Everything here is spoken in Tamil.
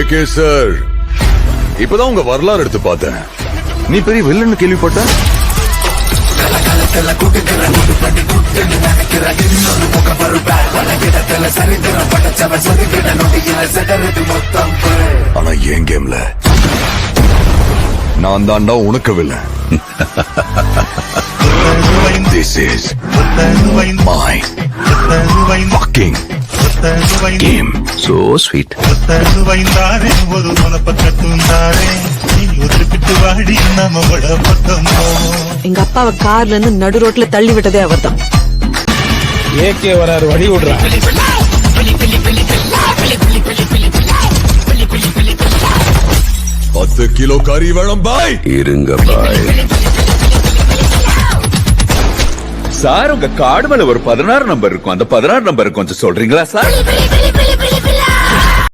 ஏகே சார், இப்பதான் உங்க வரலாறு எடுத்து பார்த்தேன். நீ பெரிய வில்லன்னு கேள்விப்பட்ட. ஆனா என் கேம்ல நான் தாண்டா உனக்கு villain. This is my fucking game. So sweet. எங்க அப்பாவை கார்ல இருந்து நடு ரோட்ல தள்ளி விட்டதே அவர்தான். ஏகே வராரு, வழி விடுறா. 10 கிலோ கறி வேணும் பாய். இருங்க பாய். சார், உங்க கார்டு மேல ஒரு 16 நம்பர் இருக்கும். அந்த 16 நம்பர் கொஞ்சம் சொல்றீங்களா சார்?